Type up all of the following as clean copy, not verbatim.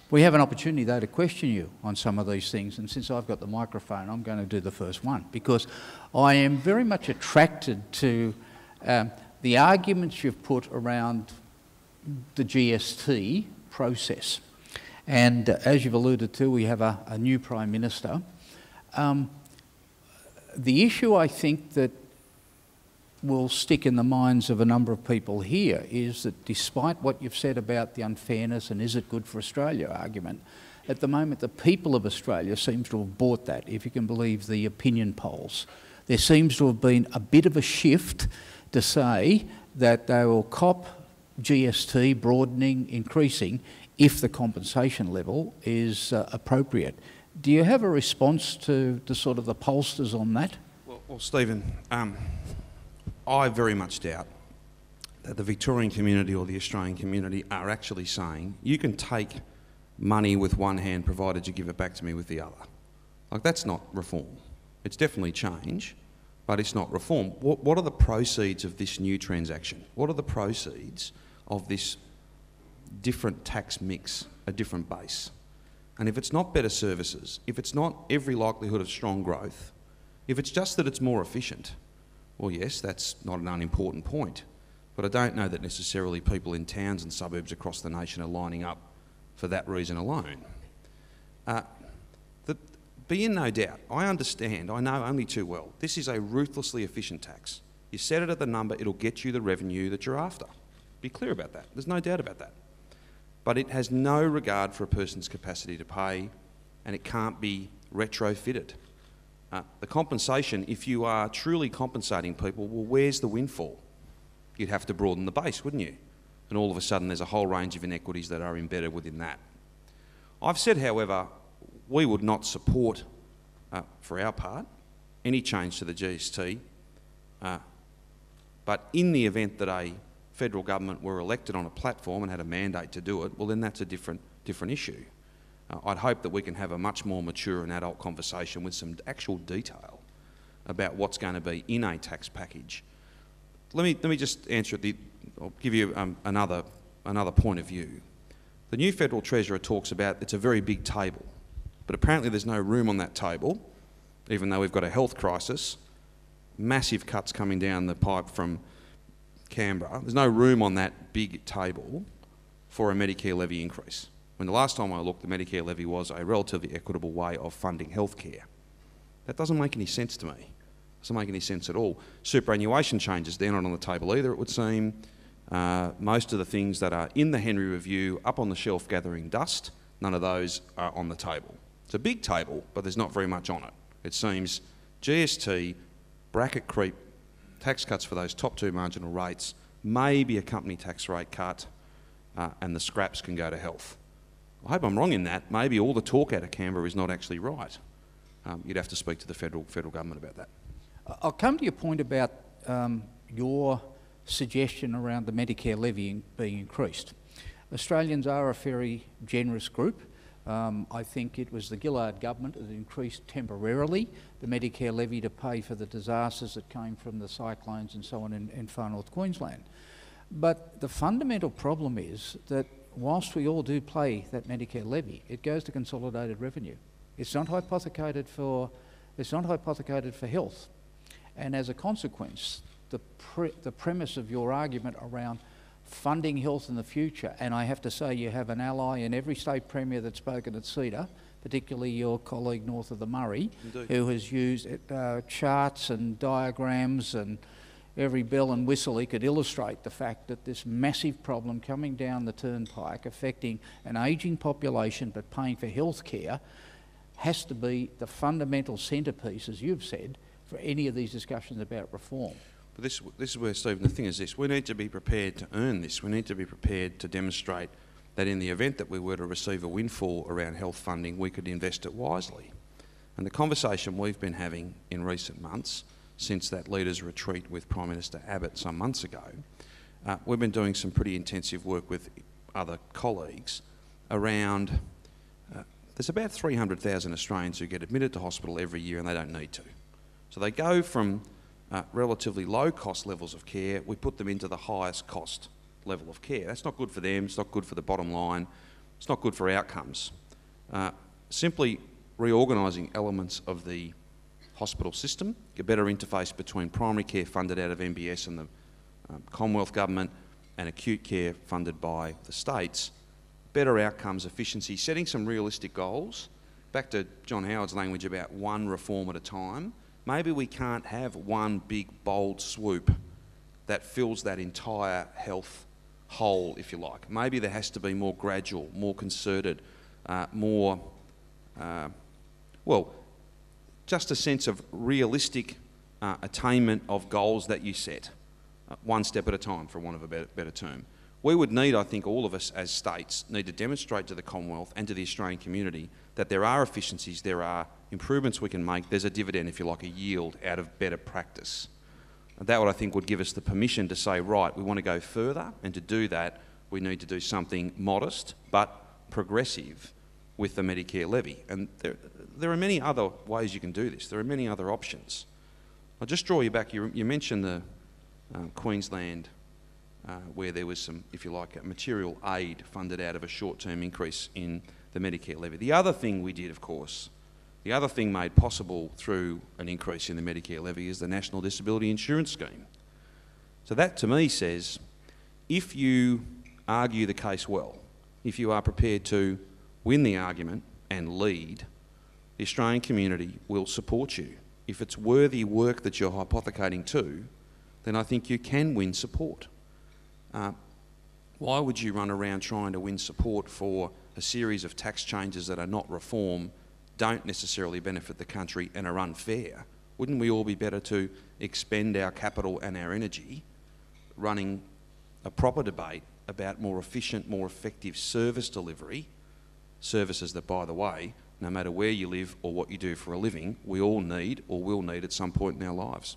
We have an opportunity, though, to question you on some of these things, and since I've got the microphone, I'm going to do the first one, because I am very much attracted to the arguments you've put around the GST process. And as you've alluded to, we have a new Prime Minister. The issue, I think, that will stick in the minds of a number of people here is that despite what you've said about the unfairness and is it good for Australia argument, at the moment the people of Australia seems to have bought that, if you can believe the opinion polls. There seems to have been a bit of a shift to say that they will cop GST broadening, increasing, if the compensation level is appropriate. Do you have a response to sort of the pollsters on that? Well Stephen, I very much doubt that the Victorian community or the Australian community are actually saying, you can take money with one hand provided you give it back to me with the other. Like, that's not reform. It's definitely change, but it's not reform. What are the proceeds of this new transaction? What are the proceeds of this different tax mix, a different base? And if it's not better services, if it's not every likelihood of strong growth, if it's just that it's more efficient, well, yes, that's not an unimportant point, but I don't know that necessarily people in towns and suburbs across the nation are lining up for that reason alone. Be in no doubt, I understand, I know only too well, this is a ruthlessly efficient tax. You set it at the number, it'll get you the revenue that you're after. Be clear about that, there's no doubt about that. But it has no regard for a person's capacity to pay, and it can't be retrofitted. The compensation, if you are truly compensating people, well, where's the windfall? You'd have to broaden the base, wouldn't you? And all of a sudden there's a whole range of inequities that are embedded within that. I've said, however, we would not support, for our part, any change to the GST, but in the event that a federal government were elected on a platform and had a mandate to do it, well then that's a different issue. I'd hope that we can have a much more mature and adult conversation with some actual detail about what's going to be in a tax package. Let me just answer it. I'll give you another point of view. The new Federal Treasurer talks about it's a very big table, but apparently there's no room on that table, even though we've got a health crisis, massive cuts coming down the pipe from Canberra. There's no room on that big table for a Medicare levy increase. When the last time I looked, the Medicare levy was a relatively equitable way of funding healthcare. That doesn't make any sense to me. It doesn't make any sense at all. Superannuation changes, they're not on the table either, it would seem. Most of the things that are in the Henry Review up on the shelf gathering dust, none of those are on the table. It's a big table, but there's not very much on it. It seems GST, bracket creep, tax cuts for those top two marginal rates, maybe a company tax rate cut, and the scraps can go to health. I hope I'm wrong in that. Maybe all the talk out of Canberra is not actually right. You'd have to speak to the federal government about that. I'll come to your point about your suggestion around the Medicare levy being increased. Australians are a very generous group. I think it was the Gillard government that increased temporarily the Medicare levy to pay for the disasters that came from the cyclones and so on in far north Queensland. But the fundamental problem is that whilst we all do pay that Medicare levy, it goes to consolidated revenue. It's not hypothecated for health. And as a consequence, the premise of your argument around funding health in the future, and I have to say you have an ally in every state premier that's spoken at CEDA, particularly your colleague north of the Murray, Indeed, who has used charts and diagrams and every bell and whistle he could illustrate the fact that this massive problem coming down the turnpike affecting an ageing population but paying for health care has to be the fundamental centrepiece, as you've said, for any of these discussions about reform. But this is where, Stephen, the thing is this. We need to be prepared to earn this. We need to be prepared to demonstrate that in the event that we were to receive a windfall around health funding, we could invest it wisely. And the conversation we've been having in recent months, since that leaders' retreat with Prime Minister Abbott some months ago, we've been doing some pretty intensive work with other colleagues around, there's about 300,000 Australians who get admitted to hospital every year and they don't need to. So they go from relatively low cost levels of care, we put them into the highest cost level of care. That's not good for them, it's not good for the bottom line. It's not good for outcomes. Simply reorganising elements of the hospital system, a better interface between primary care funded out of MBS and the Commonwealth Government and acute care funded by the states, better outcomes, efficiency, setting some realistic goals. Back to John Howard's language about one reform at a time. Maybe we can't have one big bold swoop that fills that entire health hole, if you like. Maybe there has to be more gradual, more concerted, just a sense of realistic attainment of goals that you set, one step at a time, for want of a better term. We would need, I think, all of us as states need to demonstrate to the Commonwealth and to the Australian community that there are efficiencies, there are improvements we can make, there's a dividend, if you like, a yield out of better practice. And that, I think, would give us the permission to say, right, we want to go further, and to do that, we need to do something modest but progressive with the Medicare levy. And there are many other ways you can do this. There are many other options. I'll just draw you back. You mentioned the Queensland, where there was some, if you like, material aid funded out of a short-term increase in the Medicare levy. The other thing we did, of course, the other thing made possible through an increase in the Medicare levy is the National Disability Insurance Scheme. So that, to me, says if you argue the case well, if you are prepared to win the argument and lead, the Australian community will support you. If it's worthy work that you're hypothecating to, then I think you can win support. Why would you run around trying to win support for a series of tax changes that are not reform, don't necessarily benefit the country and are unfair? Wouldn't we all be better to expend our capital and our energy running a proper debate about more efficient, more effective service delivery, services that, by the way, no matter where you live or what you do for a living, we all need or will need at some point in our lives?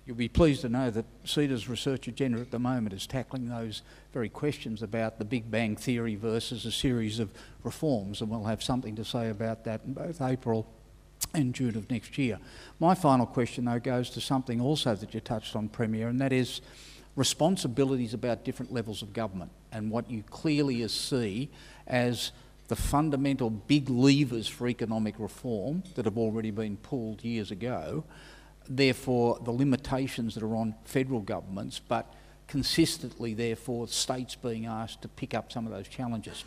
You'll be pleased to know that CEDA's research agenda at the moment is tackling those very questions about the Big Bang Theory versus a series of reforms, and we'll have something to say about that in both April and June of next year. My final question, though, goes to something also that you touched on, Premier, and that is responsibilities about different levels of government and what you clearly see as the fundamental big levers for economic reform that have already been pulled years ago. Therefore, the limitations that are on federal governments, but consistently, therefore, states being asked to pick up some of those challenges.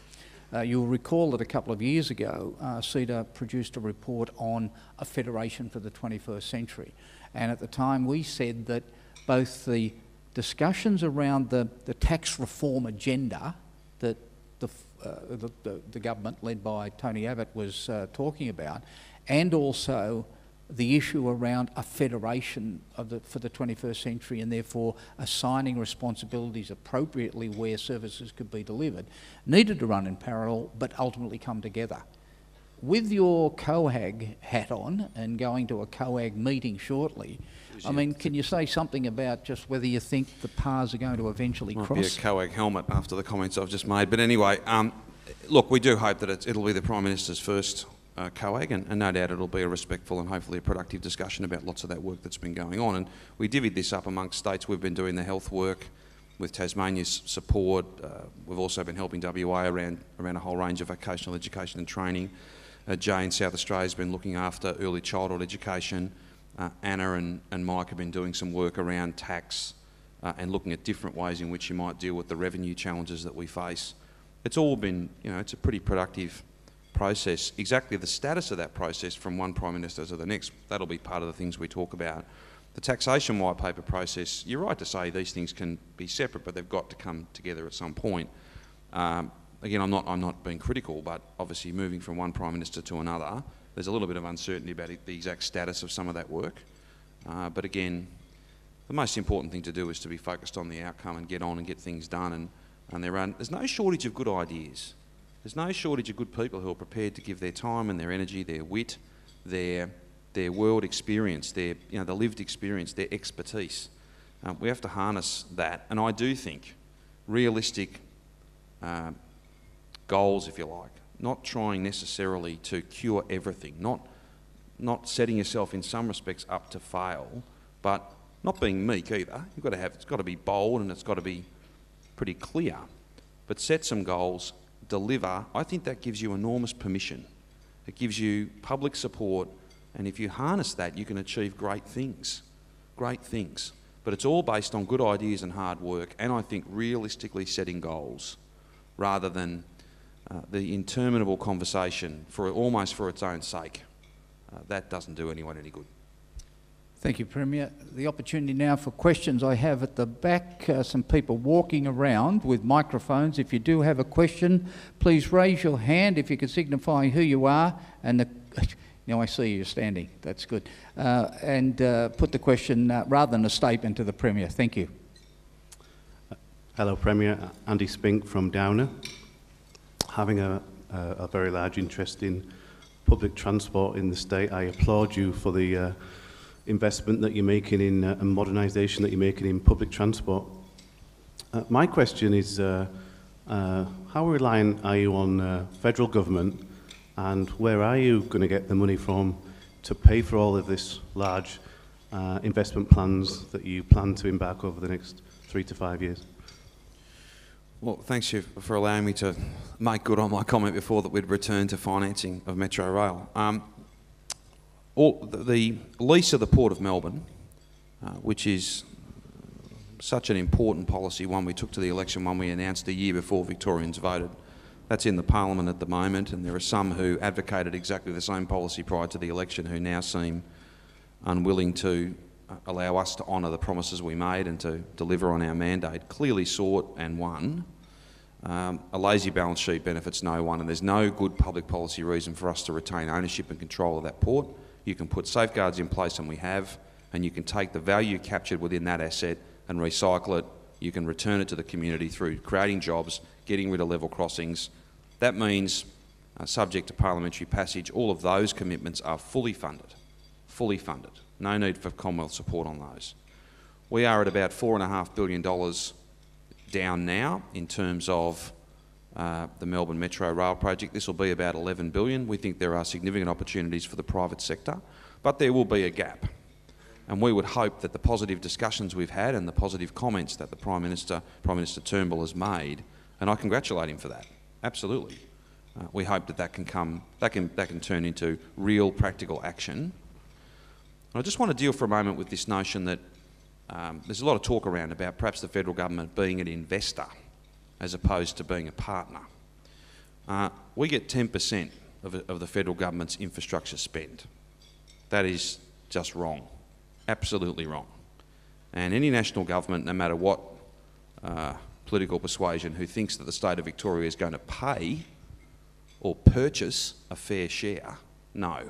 You'll recall that a couple of years ago, CEDA produced a report on a federation for the 21st century. And at the time, we said that both the discussions around the tax reform agenda that the government led by Tony Abbott was talking about, and also the issue around a federation for the 21st century, and therefore assigning responsibilities appropriately where services could be delivered, needed to run in parallel but ultimately come together. With your COAG hat on and going to a COAG meeting shortly, I mean, can you say something about just whether you think the paths are going to eventually cross? Might be a COAG helmet after the comments I've just made. But anyway, look, we do hope that it'll be the Prime Minister's first COAG, and no doubt it'll be a respectful and hopefully a productive discussion about lots of that work that's been going on. And we divvied this up amongst states. We've been doing the health work with Tasmania's support. We've also been helping WA around a whole range of vocational education and training. Jay in South Australia has been looking after early childhood education. Anna and Mike have been doing some work around tax and looking at different ways in which you might deal with the revenue challenges that we face. It's all been, it's a pretty productive process. Exactly the status of that process from one Prime Minister to the next, that'll be part of the things we talk about. The taxation white paper process, you're right to say these things can be separate, but they've got to come together at some point. Again, I'm not being critical, but obviously moving from one Prime Minister to another, there's a little bit of uncertainty about the exact status of some of that work. But again, the most important thing to do is to be focused on the outcome and get on and get things done. And there's no shortage of good ideas. There's no shortage of good people who are prepared to give their time and their energy, their wit, their world experience, the lived experience, their expertise. We have to harness that. And I do think realistic goals, if you like, not trying necessarily to cure everything, not setting yourself in some respects up to fail, but not being meek either. It's got to be bold and it's got to be pretty clear. But set some goals, deliver, I think that gives you enormous permission. It gives you public support, and if you harness that, you can achieve great things. Great things. But it's all based on good ideas and hard work, and I think realistically setting goals, rather than the interminable conversation almost for its own sake. That doesn't do anyone any good. Thank you, Premier. The opportunity now for questions. I have at the back some people walking around with microphones. If you do have a question, please raise your hand if you can signify who you are. And now I see you standing. That's good. And put the question rather than a statement to the Premier. Thank you. Hello, Premier. Andy Spink from Downer. Having a very large interest in public transport in the state, I applaud you for the investment that you're making in and modernisation that you're making in public transport. My question is, how reliant are you on federal government, and where are you going to get the money from to pay for all of this large investment plans that you plan to embark over the next 3 to 5 years? Well, thanks you for allowing me to make good on my comment before that we'd return to financing of Metro Rail. The lease of the Port of Melbourne, which is such an important policy, one we took to the election, one we announced a year before Victorians voted, that's in the Parliament at the moment, and there are some who advocated exactly the same policy prior to the election who now seem unwilling to allow us to honour the promises we made and to deliver on our mandate. Clearly sought and won. A lazy balance sheet benefits no one, and there's no good public policy reason for us to retain ownership and control of that port. You can put safeguards in place, and we have, and you can take the value captured within that asset and recycle it. You can return it to the community through creating jobs, getting rid of level crossings. That means, subject to parliamentary passage, all of those commitments are fully funded. Fully funded. No need for Commonwealth support on those. We are at about $4.5 billion down now in terms of the Melbourne Metro Rail project. This will be about $11 billion. We think there are significant opportunities for the private sector, but there will be a gap. And we would hope that the positive discussions we've had and the positive comments that the Prime Minister Turnbull has made, and I congratulate him for that, absolutely. We hope that can turn into real practical action. And I just want to deal for a moment with this notion that there's a lot of talk around about perhaps the federal government being an investor as opposed to being a partner. We get 10% of the federal government's infrastructure spend. That is just wrong, absolutely wrong. And any national government, no matter what political persuasion, who thinks that the state of Victoria is going to pay or purchase a fair share, no,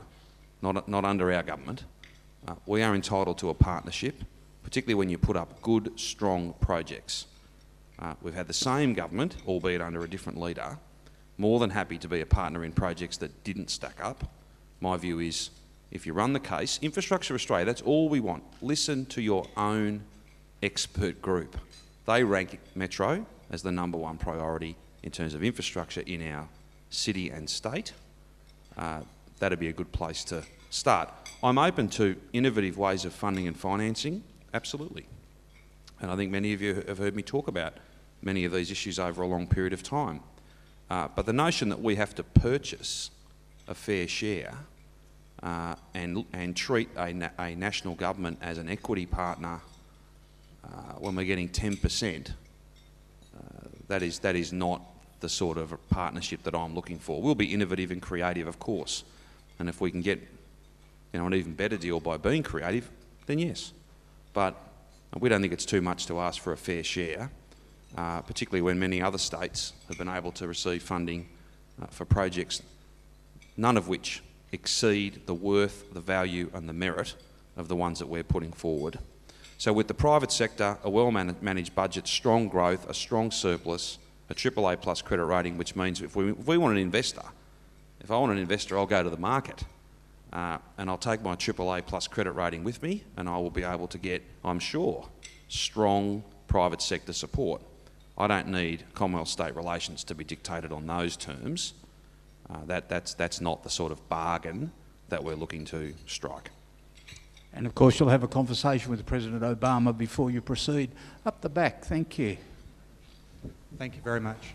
not under our government. We are entitled to a partnership, particularly when you put up good, strong projects. We've had the same government, albeit under a different leader, more than happy to be a partner in projects that didn't stack up. My view is, if you run the case, Infrastructure Australia, that's all we want. Listen to your own expert group. They rank Metro as the #1 priority in terms of infrastructure in our city and state. That'd be a good place to start. I'm open to innovative ways of funding and financing, absolutely. And I think many of you have heard me talk about many of these issues over a long period of time. But the notion that we have to purchase a fair share and treat a national government as an equity partner when we're getting 10%, that is not the sort of partnership that I'm looking for. We'll be innovative and creative, of course, and if we can get an even better deal by being creative, then yes. But we don't think it's too much to ask for a fair share, particularly when many other states have been able to receive funding for projects, none of which exceed the worth, the value and the merit of the ones that we're putting forward. So with the private sector, a well-managed budget, strong growth, a strong surplus, a AAA plus credit rating, which means if we want an investor, if I want an investor, I'll go to the market and I'll take my AAA plus credit rating with me, and I will be able to get, I'm sure, strong private sector support. I don't need Commonwealth-state relations to be dictated on those terms. That's not the sort of bargain that we're looking to strike. And of course you'll have a conversation with President Obama before you proceed. Up the back, thank you. Thank you very much.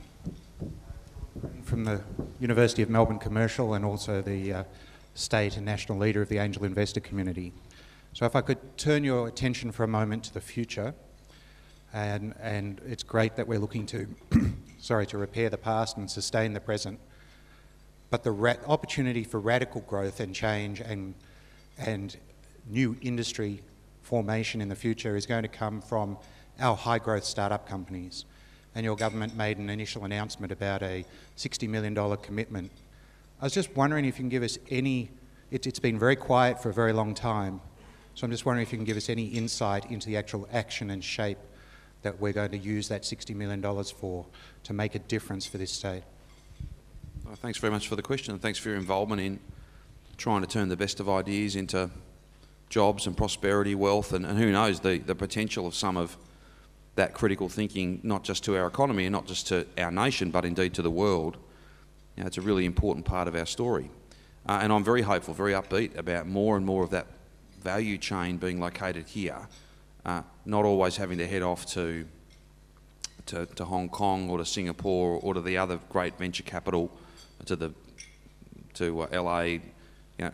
From the University of Melbourne Commercial and also the state and national leader of the angel investor community. So if I could turn your attention for a moment to the future, and it's great that we're looking to, to repair the past and sustain the present, but the opportunity for radical growth and change and new industry formation in the future is going to come from our high-growth startup companies. And your government made an initial announcement about a $60 million commitment. I was just wondering if you can give us any, it's been very quiet for a very long time, so I'm just wondering if you can give us any insight into the actual action and shape that we're going to use that $60 million for to make a difference for this state. Well, thanks very much for the question, and thanks for your involvement in trying to turn the best of ideas into jobs and prosperity, wealth, and who knows, the potential of some of that critical thinking, not just to our economy and not just to our nation, but indeed to the world. You know, it's a really important part of our story. And I'm very hopeful, very upbeat about more and more of that value chain being located here, not always having to head off to Hong Kong or to Singapore or to the other great venture capital, to LA. You know,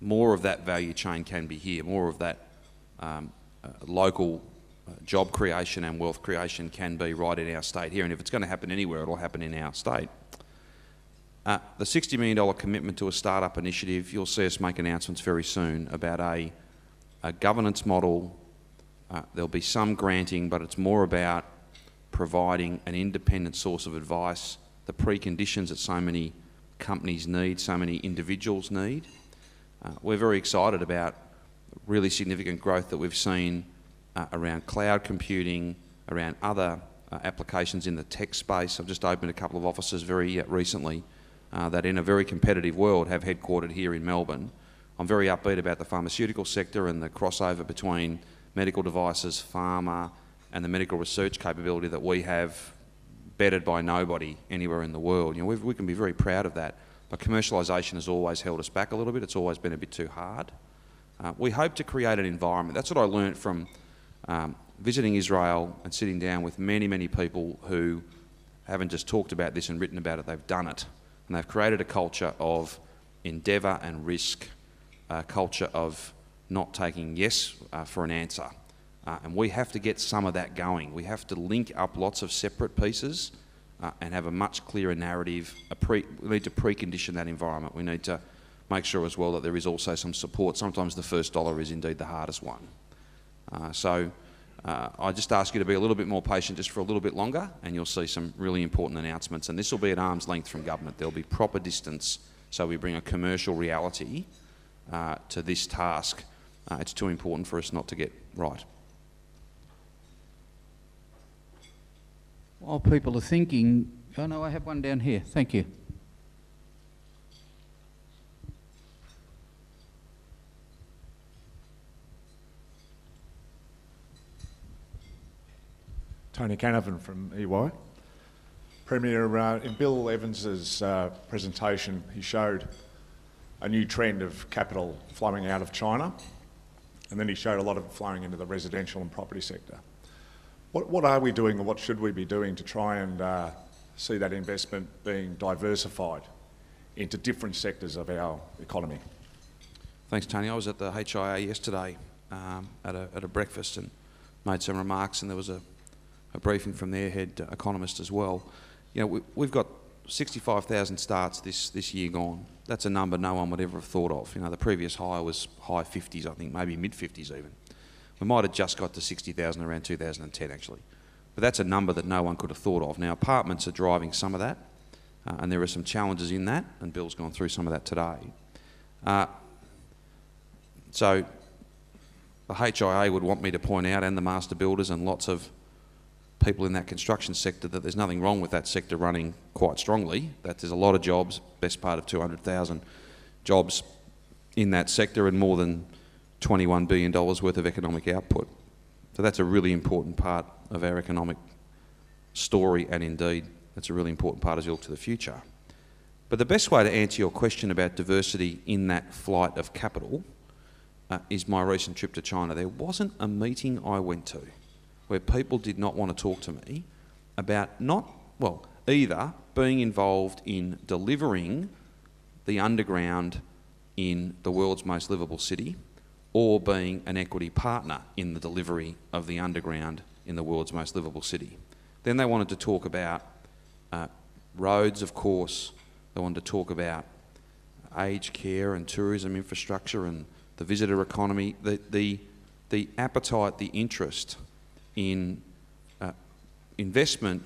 more of that value chain can be here. More of that local job creation and wealth creation can be right in our state here. And if it's going to happen anywhere, it'll happen in our state. The $60 million commitment to a startup initiative, you'll see us make announcements very soon about a governance model. There'll be some granting, but it's more about providing an independent source of advice, the preconditions that so many companies need, so many individuals need. We're very excited about really significant growth that we've seen around cloud computing, around other applications in the tech space. I've just opened a couple of offices very recently that in a very competitive world have headquartered here in Melbourne. I'm very upbeat about the pharmaceutical sector and the crossover between medical devices, pharma, and the medical research capability that we have, bettered by nobody anywhere in the world. You know, we can be very proud of that, but commercialisation has always held us back a little bit. It's always been a bit too hard. We hope to create an environment. That's what I learnt from visiting Israel and sitting down with many, many people who haven't just talked about this and written about it, they've done it. And they've created a culture of endeavour and risk, a culture of not taking yes for an answer. And we have to get some of that going. We have to link up lots of separate pieces and have a much clearer narrative. We need to precondition that environment. We need to make sure as well that there is also some support. Sometimes the first dollar is indeed the hardest one. I just ask you to be a little bit more patient just for a little bit longer, and you'll see some really important announcements. And this will be at arm's length from government. There'll be proper distance, so we bring a commercial reality to this task. It's too important for us not to get right. While people are thinking, oh no, I have one down here. Thank you. Tony Canavan from EY. Premier, in Bill Evans's presentation, he showed a new trend of capital flowing out of China, and then he showed a lot of it flowing into the residential and property sector. What are we doing, or what should we be doing to try and see that investment being diversified into different sectors of our economy? Thanks, Tony. I was at the HIA yesterday at a breakfast and made some remarks, and there was a briefing from their head economist as well. You know, we've got 65,000 starts this year gone. That's a number no one would ever have thought of. You know, the previous high was high 50s, I think, maybe mid 50s even. We might have just got to 60,000 around 2010 actually. But that's a number that no one could have thought of. Now, apartments are driving some of that, and there are some challenges in that, and Bill's gone through some of that today. So the HIA would want me to point out, and the master builders and lots of people in that construction sector, that there's nothing wrong with that sector running quite strongly, that there's a lot of jobs, best part of 200,000 jobs in that sector, and more than $21 billion worth of economic output. So that's a really important part of our economic story, and indeed that's a really important part as you look to the future. But the best way to answer your question about diversity in that flight of capital is my recent trip to China. There wasn't a meeting I went to where people did not want to talk to me about either being involved in delivering the underground in the world's most livable city, or being an equity partner in the delivery of the underground in the world's most livable city. Then they wanted to talk about roads, of course. They wanted to talk about aged care and tourism infrastructure and the visitor economy. The appetite, the interest in investment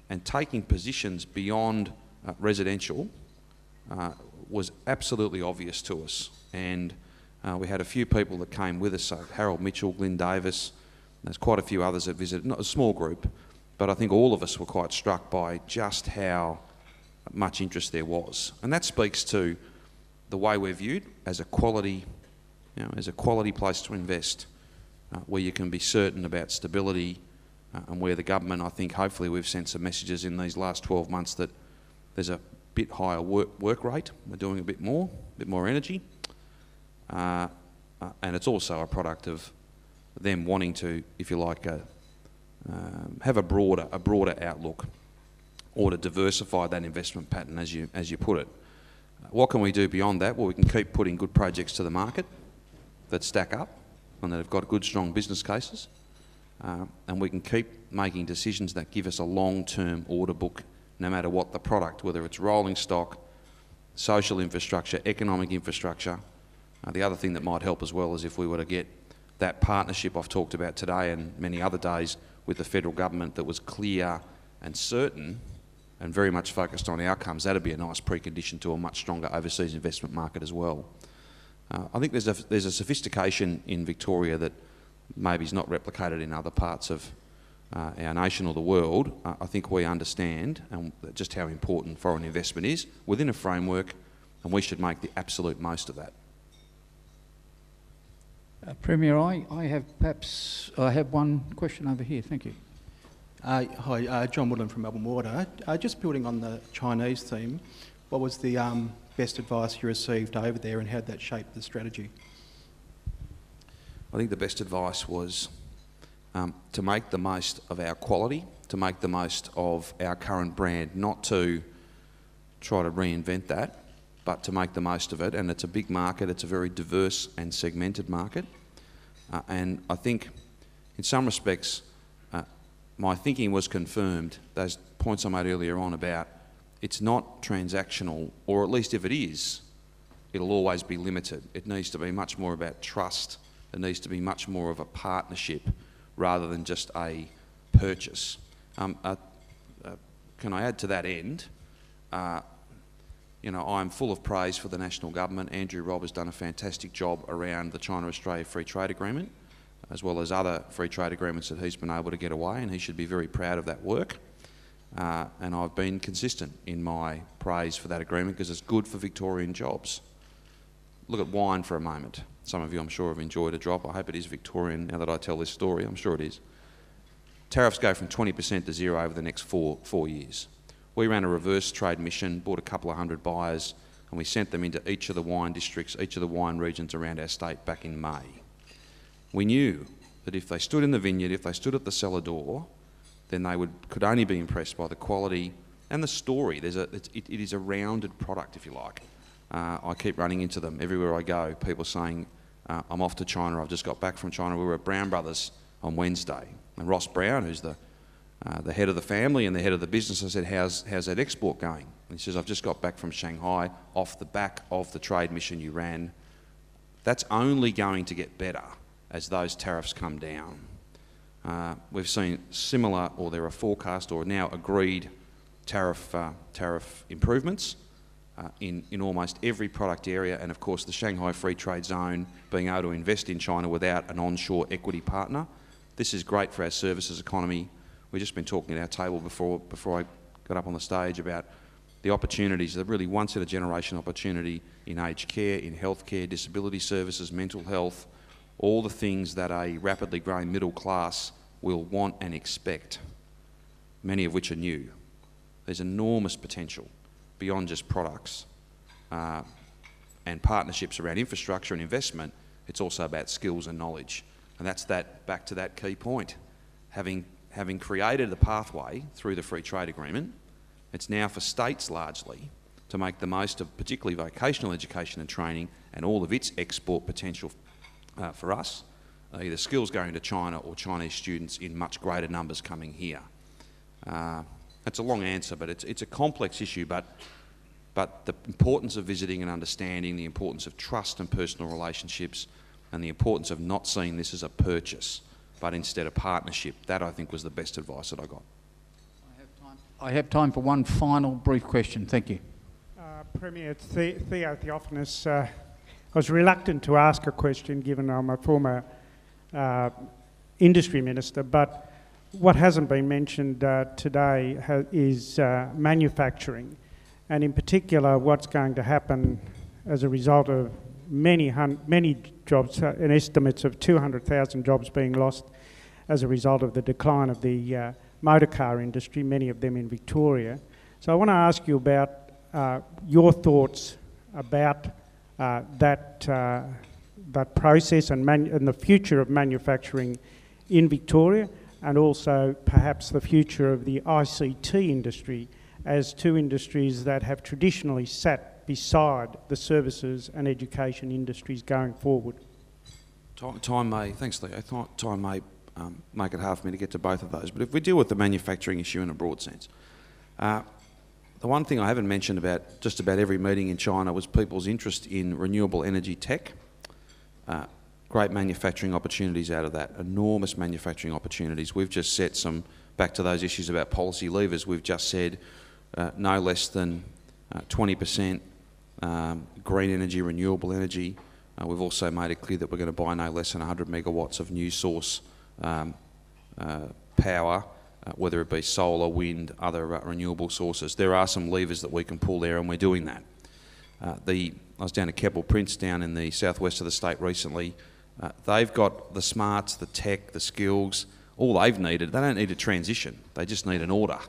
and taking positions beyond residential was absolutely obvious to us. And we had a few people that came with us, so Harold Mitchell, Glyn Davis, there's quite a few others that visited, not a small group, but I think all of us were quite struck by just how much interest there was. And that speaks to the way we're viewed as a quality, as a quality place to invest, where you can be certain about stability, and where the government, I think, hopefully we've sent some messages in these last 12 months that there's a bit higher work rate, we're doing a bit more energy, and it's also a product of them wanting to, if you like, have a broader outlook, or to diversify that investment pattern, as you put it. What can we do beyond that? Well, we can keep putting good projects to the market that stack up and that have got good, strong business cases, and we can keep making decisions that give us a long-term order book, no matter what the product, whether it's rolling stock, social infrastructure, economic infrastructure. The other thing that might help as well is if we were to get that partnership I've talked about today and many other days with the federal government that was clear and certain and very much focused on outcomes. That'd be a nice precondition to a much stronger overseas investment market as well. I think there's a sophistication in Victoria that maybe is not replicated in other parts of our nation or the world. I think we understand just how important foreign investment is within a framework, and we should make the absolute most of that. Premier, I have one question over here. Thank you. Hi, John Woodland from Melbourne Water. Just building on the Chinese theme, what was the best advice you received over there, and how did that shape the strategy? I think the best advice was to make the most of our quality, to make the most of our current brand, not to try to reinvent that, but to make the most of it. And it's a big market, it's a very diverse and segmented market. And I think in some respects, my thinking was confirmed, those points I made earlier on about it's not transactional, or at least if it is, it'll always be limited. It needs to be much more about trust. It needs to be much more of a partnership rather than just a purchase. Can I add to that end? I'm full of praise for the national government. Andrew Robb has done a fantastic job around the China-Australia Free Trade Agreement, as well as other free trade agreements that he's been able to get away, and he should be very proud of that work. And I've been consistent in my praise for that agreement because it's good for Victorian jobs. Look at wine for a moment. Some of you, I'm sure, have enjoyed a drop. I hope it is Victorian now that I tell this story. I'm sure it is. Tariffs go from 20% to zero over the next four years. We ran a reverse trade mission, bought a couple of hundred buyers, and we sent them into each of the wine districts, each of the wine regions around our state back in May. We knew that if they stood in the vineyard, if they stood at the cellar door, then they could only be impressed by the quality and the story. It is a rounded product, if you like. I keep running into them everywhere I go, people saying, I'm off to China, I've just got back from China. We were at Brown Brothers on Wednesday, and Ross Brown, who's the head of the family and the head of the business, I said, how's that export going? And he says, I've just got back from Shanghai off the back of the trade mission you ran. That's only going to get better as those tariffs come down. We've seen similar, or there are forecast or now agreed tariff improvements in almost every product area, and of course the Shanghai Free Trade Zone being able to invest in China without an onshore equity partner. This is great for our services economy. We've just been talking at our table before I got up on the stage about the opportunities, the really once-in-a-generation opportunity in aged care, in healthcare, disability services, mental health, all the things that a rapidly growing middle class will want and expect, many of which are new. There's enormous potential beyond just products and partnerships around infrastructure and investment. It's also about skills and knowledge. And that's back to that key point. Having created the pathway through the Free Trade Agreement It's now for states largely to make the most of particularly vocational education and training and all of its export potential for us, either skills going to China or Chinese students in much greater numbers coming here. That's a long answer, but it's a complex issue, but the importance of visiting and understanding, the importance of trust and personal relationships, and the importance of not seeing this as a purchase, but instead a partnership, that I think was the best advice that I got. I have time for one final brief question. Thank you. Premier, it's Theo Theophanous. I was reluctant to ask a question given I'm a former industry minister, but what hasn't been mentioned today is manufacturing, and in particular what's going to happen as a result of many jobs, and estimates of 200,000 jobs being lost as a result of the decline of the motor car industry, many of them in Victoria. So I want to ask you about your thoughts about that process and the future of manufacturing in Victoria, and also perhaps the future of the ICT industry as two industries that have traditionally sat beside the services and education industries going forward. Time may, thanks Leo, time may make it hard for me to get to both of those, but if we deal with the manufacturing issue in a broad sense, the one thing I haven't mentioned about just about every meeting in China was people's interest in renewable energy tech. Great manufacturing opportunities out of that, enormous manufacturing opportunities. We've just set some, back to those issues about policy levers, we've just said no less than 20% green energy, renewable energy. We've also made it clear that we're going to buy no less than 100 megawatts of new source power, whether it be solar, wind, other renewable sources. There are some levers that we can pull there, and we're doing that. I was down at Keppel Prince down in the southwest of the state recently. They've got the smarts, the tech, the skills, all they've needed. They don't need a transition, they just need an order.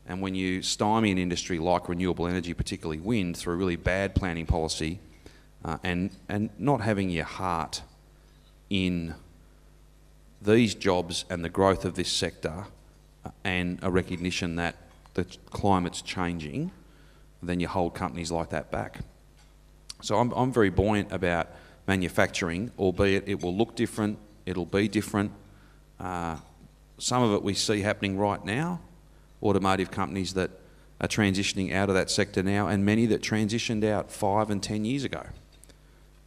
And when you stymie an industry like renewable energy, particularly wind, through really bad planning policy and not having your heart in these jobs and the growth of this sector and a recognition that the climate's changing, then you hold companies like that back. So I'm very buoyant about manufacturing, albeit it will look different, it'll be different. Some of it we see happening right now, automotive companies that are transitioning out of that sector now, and many that transitioned out 5 and 10 years ago.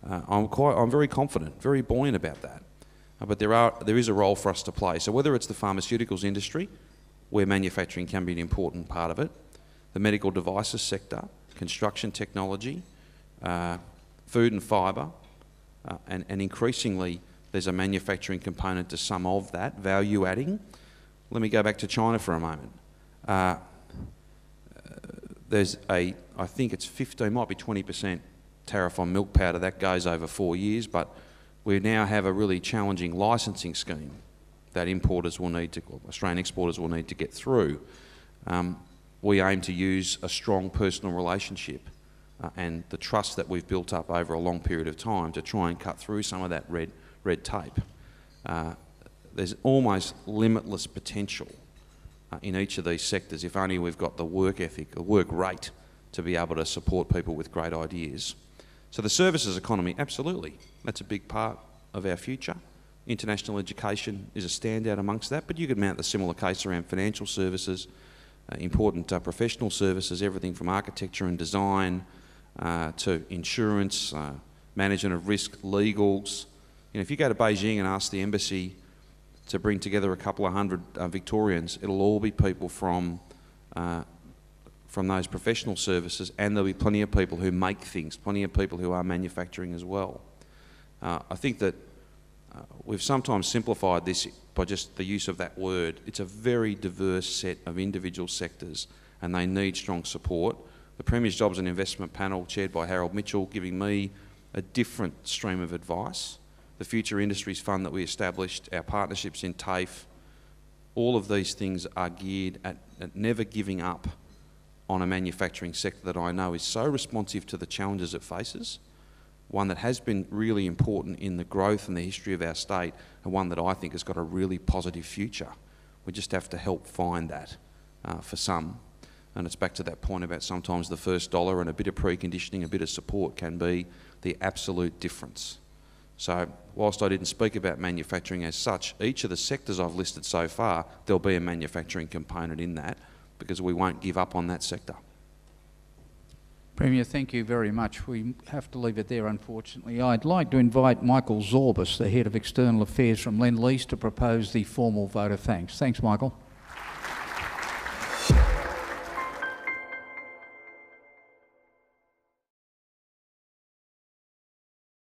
I'm very confident, very buoyant about that. But there is a role for us to play. So whether it's the pharmaceuticals industry, where manufacturing can be an important part of it, the medical devices sector, construction technology, food and fibre, and increasingly there's a manufacturing component to some of that, value adding. Let me go back to China for a moment. There's I think it's 15, might be 20% tariff on milk powder. That goes over 4 years, but we now have a really challenging licensing scheme that importers will need to, or Australian exporters will need to get through. We aim to use a strong personal relationship and the trust that we've built up over a long period of time to try and cut through some of that red tape. There's almost limitless potential in each of these sectors if only we've got the work ethic, the work rate to be able to support people with great ideas. So the services economy, absolutely, that's a big part of our future. International education is a standout amongst that, but you could mount the similar case around financial services, important professional services, everything from architecture and design to insurance, management of risk, legals. You know, if you go to Beijing and ask the embassy to bring together a couple of hundred Victorians, it'll all be people from those professional services, and there'll be plenty of people who make things, plenty of people who are manufacturing as well. I think that we've sometimes simplified this by just the use of that word. It's a very diverse set of individual sectors, and they need strong support. The Premier's Jobs and Investment Panel, chaired by Harold Mitchell, giving me a different stream of advice. The Future Industries Fund that we established, our partnerships in TAFE, all of these things are geared at never giving up on a manufacturing sector that I know is so responsive to the challenges it faces, one that has been really important in the growth and the history of our state, and one that I think has got a really positive future. We just have to help find that for some. And it's back to that point about sometimes the first dollar and a bit of preconditioning, a bit of support can be the absolute difference. So whilst I didn't speak about manufacturing as such, each of the sectors I've listed so far, there'll be a manufacturing component in that, because we won't give up on that sector. Premier, thank you very much. We have to leave it there, unfortunately. I'd like to invite Michael Zorbas, the Head of External Affairs from Lend-Lease, to propose the formal vote of thanks. Thanks, Michael.